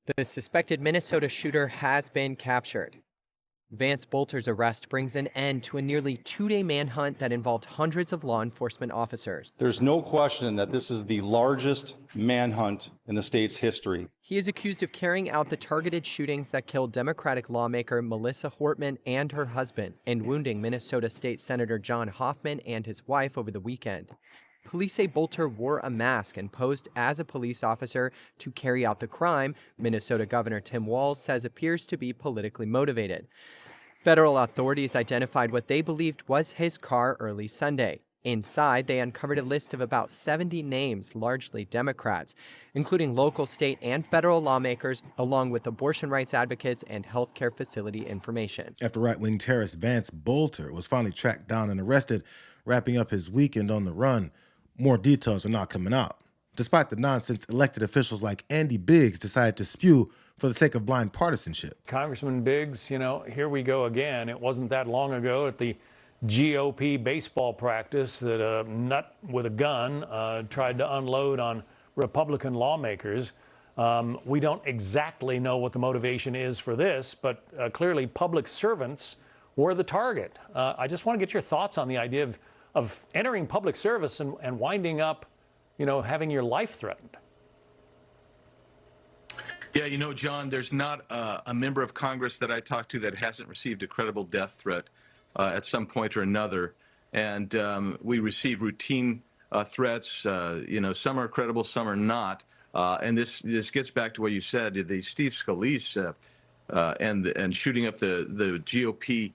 The suspected Minnesota shooter has been captured. Vance Bolter's arrest brings an end to a nearly two-day manhunt that involved hundreds of law enforcement officers. There's no question that this is the largest manhunt in the state's history. He is accused of carrying out the targeted shootings that killed Democratic lawmaker Melissa Hortman and her husband, and wounding Minnesota State Senator John Hoffman and his wife over the weekend. Police say Bolter wore a mask and posed as a police officer to carry out the crime. Minnesota Governor Tim Walz says appears to be politically motivated. Federal authorities identified what they believed was his car early Sunday. Inside, they uncovered a list of about 70 names, largely Democrats, including local, state, and federal lawmakers, along with abortion rights advocates and healthcare facility information. After right-wing terrorist Vance Bolter was finally tracked down and arrested, wrapping up his weekend on the run, more details are not coming out. Despite the nonsense elected officials like Andy Biggs decided to spew for the sake of blind partisanship. Congressman Biggs, here we go again. It wasn't that long ago at the GOP baseball practice that a nut with a gun tried to unload on Republican lawmakers. We don't exactly know what the motivation is for this, but clearly public servants were the target. I just want to get your thoughts on the idea of entering public service and winding up, having your life threatened. Yeah, John, there's not a member of Congress that I talked to that hasn't received a credible death threat at some point or another. And we receive routine threats. Some are credible, some are not. And this gets back to what you said, the Steve Scalise and shooting up the GOP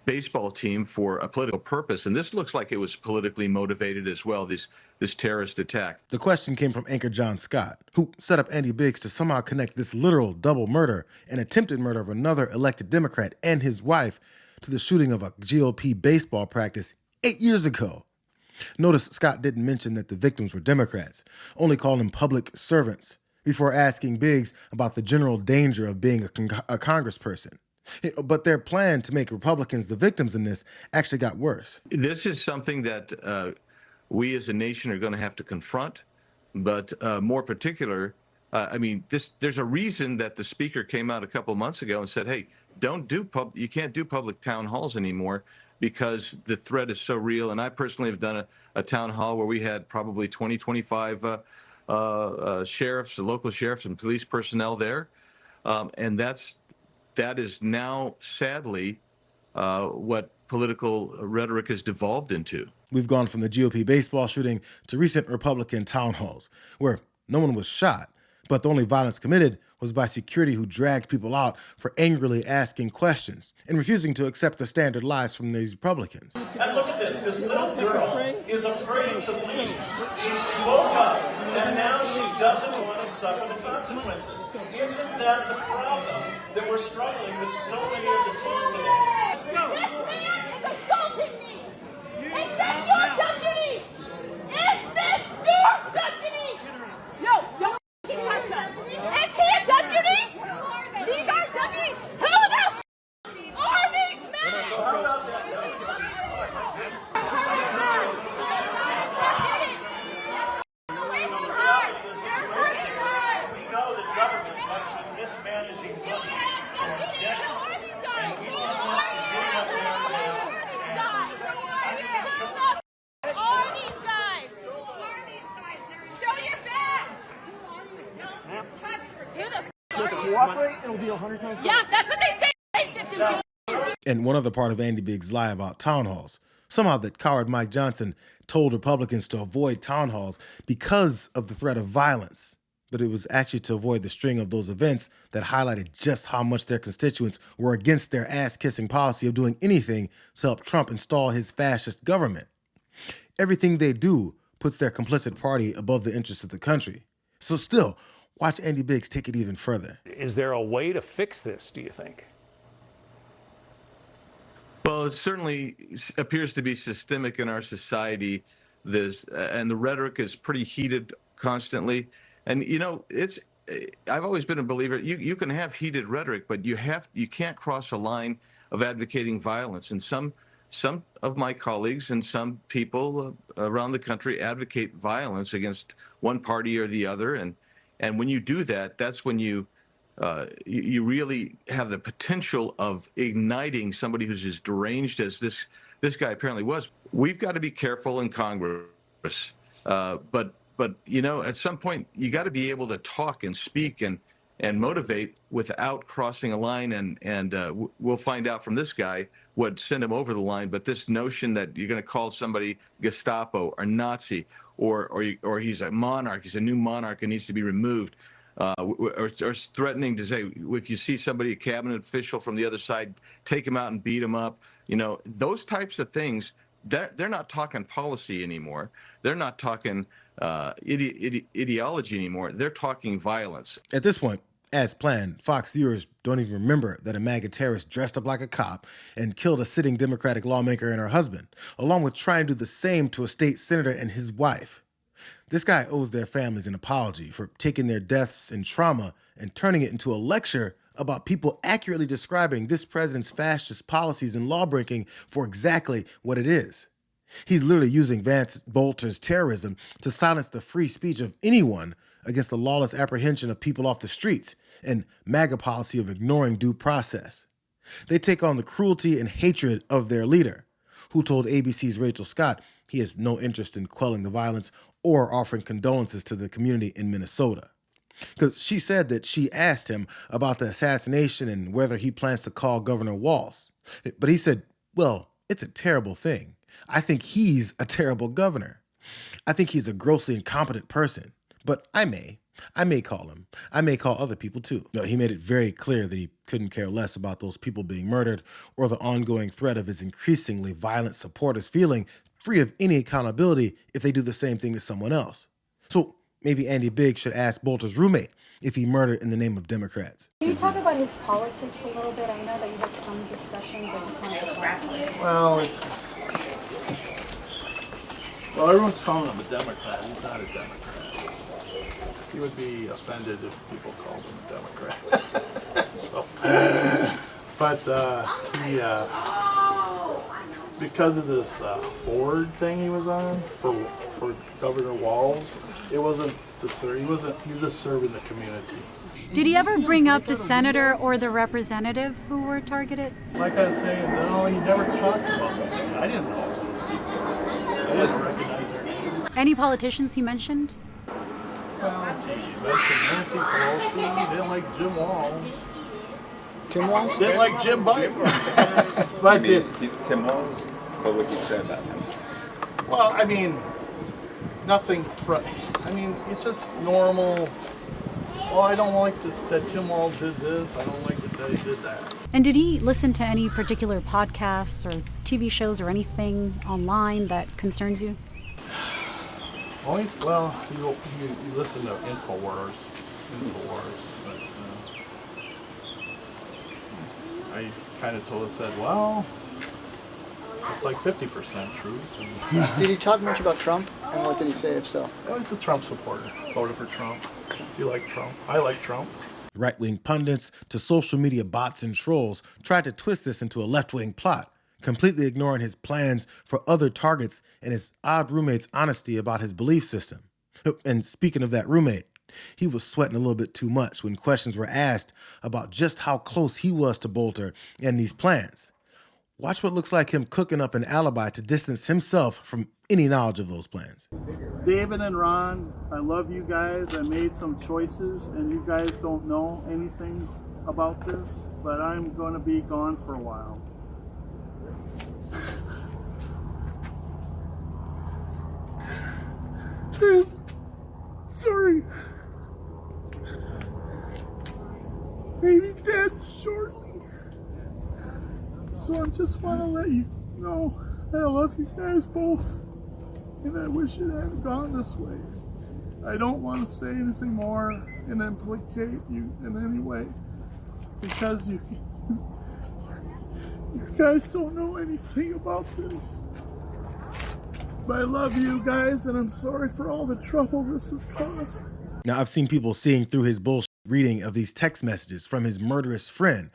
baseball team for a political purpose. And this looks like it was politically motivated as well, this terrorist attack. The question came from anchor John Scott, who set up Andy Biggs to somehow connect this literal double murder and attempted murder of another elected Democrat and his wife to the shooting of a GOP baseball practice 8 years ago. Notice Scott didn't mention that the victims were Democrats, only called them public servants, before asking Biggs about the general danger of being a congressperson. But their plan to make Republicans the victims in this actually got worse. This is something that we as a nation are going to have to confront, but more particular, there's a reason that the speaker came out a couple months ago and said, hey, you can't do public town halls anymore because the threat is so real. And I personally have done a town hall where we had probably 20, 25 sheriffs, local sheriffs and police personnel there. And that is now, sadly, what political rhetoric has devolved into. We've gone from the GOP baseball shooting to recent Republican town halls, where no one was shot, but the only violence committed was by security who dragged people out for angrily asking questions and refusing to accept the standard lies from these Republicans. And look at this little girl is afraid to leave. She spoke up, and now she doesn't want to suffer the consequences. Isn't that the problem that we're struggling with so many of the kids today? This man is assaulting me! Is this your deputy? Is this your deputy? Yo, he touched us. Is he a deputy? These are deputies. Who the are these men? So how about that? We know that government has been mismanaging money for decades, and we want us to get up there now. Who are these guys? Show your badge. Don't touch her. Who the Just cooperate, it'll be 100 times better. Yeah, that's what they say. And one other part of Andy Biggs' lie about town halls, somehow that coward Mike Johnson told Republicans to avoid town halls because of the threat of violence. But it was actually to avoid the string of those events that highlighted just how much their constituents were against their ass-kissing policy of doing anything to help Trump install his fascist government. Everything they do puts their complicit party above the interests of the country. So still, watch Andy Biggs take it even further. Is there a way to fix this, do you think? Well, it certainly appears to be systemic in our society. And the rhetoric is pretty heated constantly. And I've always been a believer. You can have heated rhetoric, but you can't cross a line of advocating violence. And some of my colleagues and some people around the country advocate violence against one party or the other, and And when you do that, that's when you really have the potential of igniting somebody who's as deranged as this guy apparently was. We've got to be careful in Congress, but at some point you got to be able to talk and speak and motivate without crossing a line. And we'll find out from this guy what sent him over the line. But this notion that you're going to call somebody Gestapo or Nazi or he's a monarch, he's a new monarch and needs to be removed. Or threatening to say, if you see somebody, a cabinet official from the other side, take him out and beat him up. Those types of things, they're not talking policy anymore. They're not talking ideology anymore. They're talking violence. At this point, as planned, Fox viewers don't even remember that a MAGA terrorist dressed up like a cop and killed a sitting Democratic lawmaker and her husband, along with trying to do the same to a state senator and his wife. This guy owes their families an apology for taking their deaths and trauma and turning it into a lecture about people accurately describing this president's fascist policies and lawbreaking for exactly what it is. He's literally using Vance Bolter's terrorism to silence the free speech of anyone against the lawless apprehension of people off the streets and MAGA policy of ignoring due process. They take on the cruelty and hatred of their leader, who told ABC's Rachel Scott he has no interest in quelling the violence or offering condolences to the community in Minnesota. Because she said that she asked him about the assassination and whether he plans to call Governor Walz. But he said, well, it's a terrible thing. I think he's a terrible governor. I think he's a grossly incompetent person. But I may call him. I may call other people too. No, he made it very clear that he couldn't care less about those people being murdered or the ongoing threat of his increasingly violent supporters feeling free of any accountability if they do the same thing to someone else. So maybe Andy Biggs should ask Bolter's roommate if he murdered in the name of Democrats. Can you talk about his politics a little bit? I know that you had some discussions. I just wanted to clarify. Well, everyone's calling him a Democrat. He's not a Democrat. He would be offended if people called him a Democrat. Because of this board thing he was on for Governor Walz, it wasn't to serve. He was just serving the community. Did he ever bring up the senator or the representative who were targeted? Like I was saying, no, he never talked about those people. I didn't know those people. I didn't recognize their names. Any politicians he mentioned? Well, gee, you mentioned Nancy Pelosi. Didn't like Jim Walz. Jim Walz? Didn't like Jim Biden. But Tim Walz? What would you say about him? well, I mean, nothing. It's just normal. Well, I don't like this that Tim Walz did this. I don't like that he did that. And did he listen to any particular podcasts or TV shows or anything online that concerns you? You listen to InfoWars, but I kind of said, well, it's like 50% truth. And Did he talk much about Trump? And what did he say, if so? I was a Trump supporter. Voted for Trump. You like Trump? I like Trump. Right-wing pundits to social media bots and trolls tried to twist this into a left-wing plot, completely ignoring his plans for other targets and his odd roommate's honesty about his belief system. And speaking of that roommate, he was sweating a little bit too much when questions were asked about just how close he was to Bolter and these plans. Watch what looks like him cooking up an alibi to distance himself from any knowledge of those plans. David and Ron, I love you guys. I made some choices and you guys don't know anything about this, but I'm going to be gone for a while. Sorry. Maybe dead shortly. So I just want to let you know that I love you guys both. And I wish it hadn't gone this way. I don't want to say anything more and implicate you in any way. Because you guys don't know anything about this. But I love you guys and I'm sorry for all the trouble this has caused. Now, I've seen people seeing through his bullshit reading of these text messages from his murderous friend,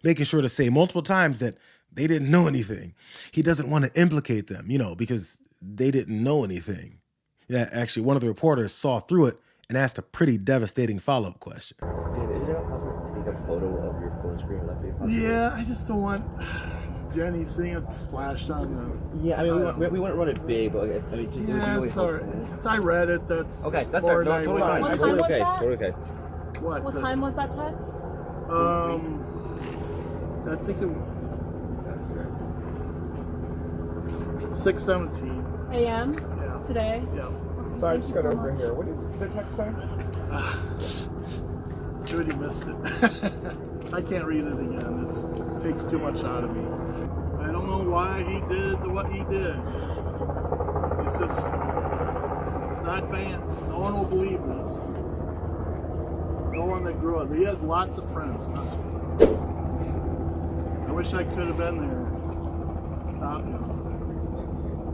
making sure to say multiple times that they didn't know anything. He doesn't want to implicate them, because they didn't know anything. Yeah, actually, one of the reporters saw through it and asked a pretty devastating follow-up question. Is it possible to take a photo of your phone screen left behind? Yeah, I just don't want Jenny seeing it splashed on the... Yeah, I mean, we wouldn't run it big, but I mean, just yeah, really it's all right. I read it, that's... Okay, that's more all right. No, totally fine. What time Totally was okay. that? Totally okay. What time was that text? I think it was 6:17 a.m. Yeah. today? Yeah. Sorry, I just got over here. What did the text say? Judy missed it. I can't read it again. It takes too much out of me. I don't know why he did what he did. It's just, it's not Vance. No one will believe this. No one that grew up. He had lots of friends. I wish I could have been there. Stop him.